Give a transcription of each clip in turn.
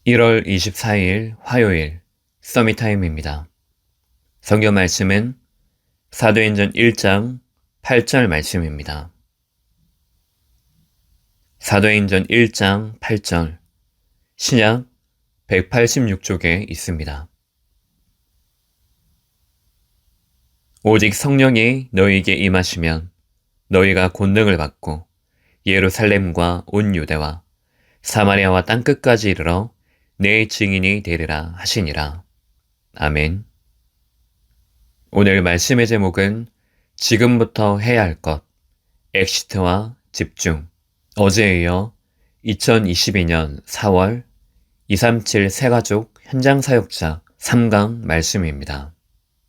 1월 24일 화요일 서밋타임입니다. 성경 말씀은 사도행전 1장 8절 말씀입니다. 사도행전 1장 8절 신약 186쪽에 있습니다. 오직 성령이 너희에게 임하시면 너희가 권능을 받고 예루살렘과 온 유대와 사마리아와 땅끝까지 이르러 내 증인이 되리라 하시니라. 아멘. 오늘 말씀의 제목은 지금부터 해야 할 것, 엑시트와 집중. 어제에 이어 2022년 4월 237 새가족 현장 사역자 3강 말씀입니다.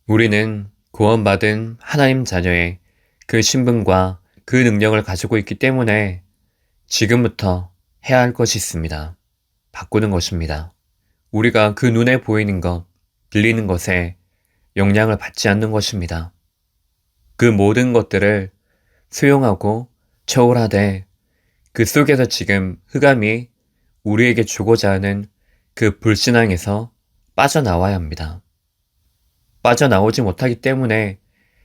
우리는 구원받은 하나님 자녀의 그 신분과 그 능력을 가지고 있기 때문에 지금부터 해야 할 것이 있습니다. 바꾸는 것입니다. 우리가 그 눈에 보이는 것, 들리는 것에 영향을 받지 않는 것입니다. 그 모든 것들을 수용하고 초월하되 그 속에서 지금 흑암이 우리에게 주고자 하는 그 불신앙에서 빠져나와야 합니다. 빠져나오지 못하기 때문에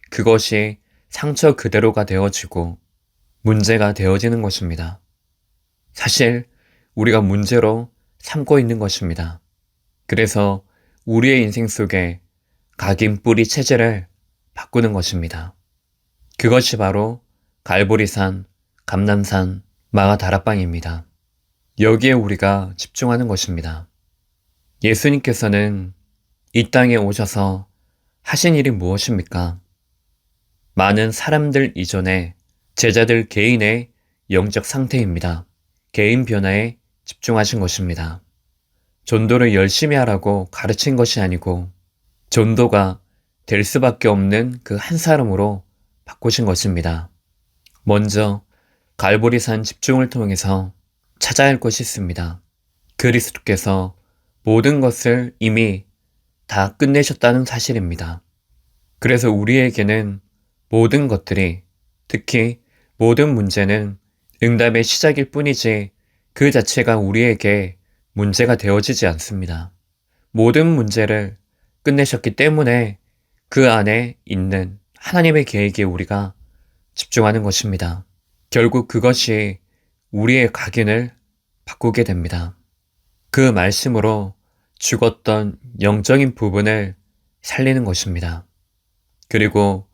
그것이 상처 그대로가 되어지고 문제가 되어지는 것입니다. 사실 우리가 문제로 삼고 있는 것입니다. 그래서 우리의 인생 속에 각인 뿌리 체제를 바꾸는 것입니다. 그것이 바로 갈보리산, 감람산, 마가다락방입니다. 여기에 우리가 집중하는 것입니다. 예수님께서는 이 땅에 오셔서 하신 일이 무엇입니까? 많은 사람들 이전에 제자들 개인의 영적 상태입니다. 개인 변화에 집중하신 것입니다. 전도를 열심히 하라고 가르친 것이 아니고 전도가 될 수밖에 없는 그 한 사람으로 바꾸신 것입니다. 먼저 갈보리산 집중을 통해서 찾아야 할 것이 있습니다. 그리스도께서 모든 것을 이미 다 끝내셨다는 사실입니다. 그래서 우리에게는 모든 것들이, 특히 모든 문제는 응답의 시작일 뿐이지 그 자체가 우리에게 문제가 되어지지 않습니다. 모든 문제를 끝내셨기 때문에 그 안에 있는 하나님의 계획에 우리가 집중하는 것입니다. 결국 그것이 우리의 각인을 바꾸게 됩니다. 그 말씀으로 죽었던 영적인 부분을 살리는 것입니다. 그리고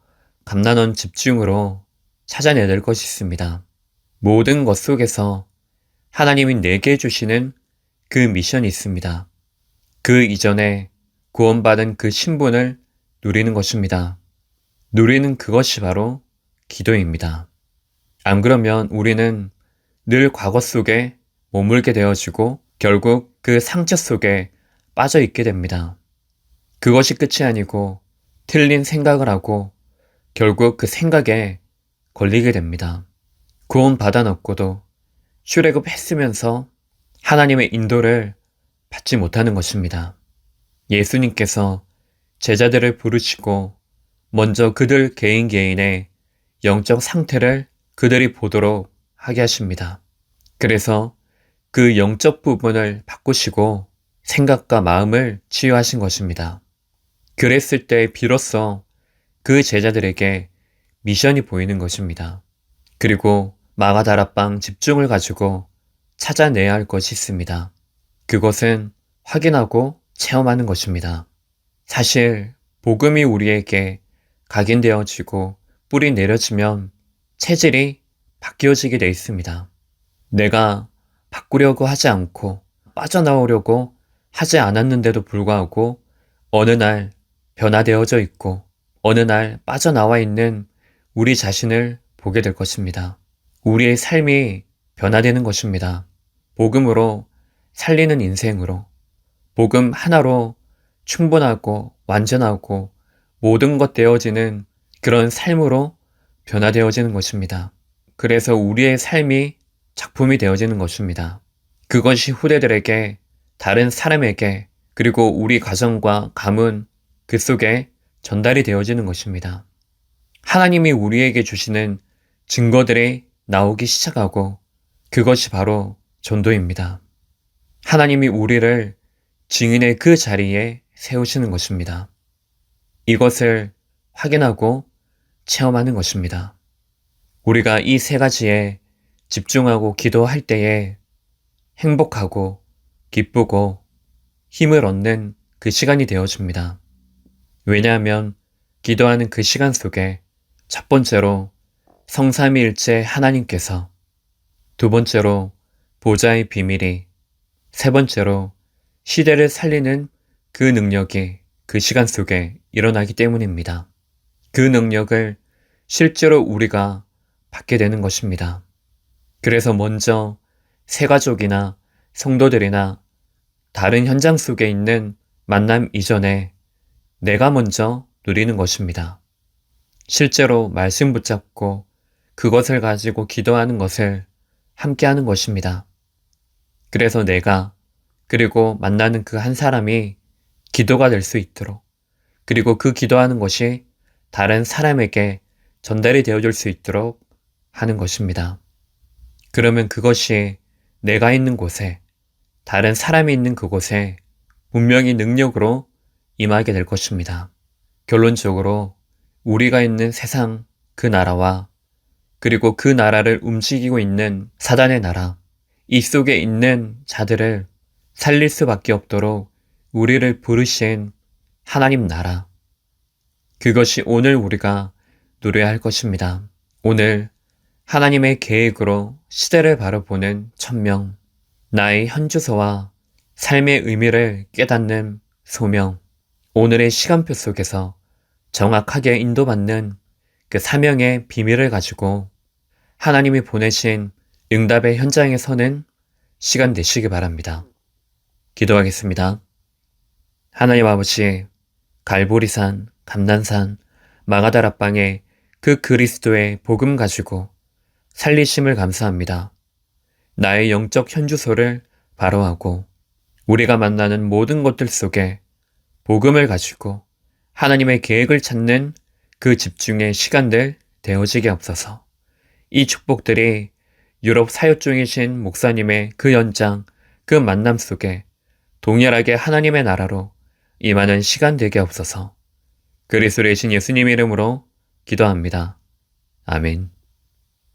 감난원 집중으로 찾아내야 것이 있습니다. 모든 것 속에서 하나님이 내게 주시는 그 미션이 있습니다. 그 이전에 구원받은 그 신분을 누리는 것입니다. 누리는 그것이 바로 기도입니다. 안 그러면 우리는 늘 과거 속에 머물게 되어지고 결국 그 상처 속에 빠져 있게 됩니다. 그것이 끝이 아니고 틀린 생각을 하고 결국 그 생각에 걸리게 됩니다. 구원 받아놓고도 출애굽했으면서 하나님의 인도를 받지 못하는 것입니다. 예수님께서 제자들을 부르시고 먼저 그들 개인의 영적 상태를 그들이 보도록 하게 하십니다. 그래서 그 영적 부분을 바꾸시고 생각과 마음을 치유하신 것입니다. 그랬을 때 비로소 그 제자들에게 미션이 보이는 것입니다. 그리고 마가다락방 집중을 가지고 찾아내야 할 것이 있습니다. 그것은 확인하고 체험하는 것입니다. 사실 복음이 우리에게 각인되어지고 뿌리 내려지면 체질이 바뀌어지게 되어 있습니다. 내가 바꾸려고 하지 않고 빠져나오려고 하지 않았는데도 불구하고 어느 날 변화되어져 있고 어느 날 빠져나와 있는 우리 자신을 보게 될 것입니다. 우리의 삶이 변화되는 것입니다. 복음으로 살리는 인생으로, 복음 하나로 충분하고 완전하고 모든 것 되어지는 그런 삶으로 변화되어지는 것입니다. 그래서 우리의 삶이 작품이 되어지는 것입니다. 그것이 후대들에게, 다른 사람에게, 그리고 우리 가정과 가문 그 속에 전달이 되어지는 것입니다. 하나님이 우리에게 주시는 증거들이 나오기 시작하고 그것이 바로 전도입니다. 하나님이 우리를 증인의 그 자리에 세우시는 것입니다. 이것을 확인하고 체험하는 것입니다. 우리가 이 세 가지에 집중하고 기도할 때에 행복하고 기쁘고 힘을 얻는 그 시간이 되어줍니다. 왜냐하면 기도하는 그 시간 속에 첫 번째로 성삼위일체 하나님께서, 두 번째로 보좌의 비밀이, 세 번째로 시대를 살리는 그 능력이 그 시간 속에 일어나기 때문입니다. 그 능력을 실제로 우리가 받게 되는 것입니다. 그래서 먼저 새가족이나 성도들이나 다른 현장 속에 있는 만남 이전에 내가 먼저 누리는 것입니다. 실제로 말씀 붙잡고 그것을 가지고 기도하는 것을 함께 하는 것입니다. 그래서 내가 그리고 만나는 그 한 사람이 기도가 될 수 있도록, 그리고 그 기도하는 것이 다른 사람에게 전달이 되어줄 수 있도록 하는 것입니다. 그러면 그것이 내가 있는 곳에, 다른 사람이 있는 그곳에 분명히 능력으로 임하게 될 것입니다. 결론적으로 우리가 있는 세상 그 나라와 그리고 그 나라를 움직이고 있는 사단의 나라, 이 속에 있는 자들을 살릴 수밖에 없도록 우리를 부르신 하나님 나라, 그것이 오늘 우리가 누려야 할 것입니다. 오늘 하나님의 계획으로 시대를 바라보는 천명, 나의 현주소와 삶의 의미를 깨닫는 소명, 오늘의 시간표 속에서 정확하게 인도받는 그 사명의 비밀을 가지고 하나님이 보내신 응답의 현장에 서는 시간 되시기 바랍니다. 기도하겠습니다. 하나님 아버지, 갈보리산, 감난산, 마가다락방의 그 그리스도의 복음 가지고 살리심을 감사합니다. 나의 영적 현주소를 바로하고 우리가 만나는 모든 것들 속에 복음을 가지고 하나님의 계획을 찾는 그 집중의 시간들 되어지게 없어서 이 축복들이 유럽 사역 중이신 목사님의 그 연장, 그 만남 속에 동일하게 하나님의 나라로 임하는 시간 되게 없어서 그리스도의 신 예수님 이름으로 기도합니다. 아멘.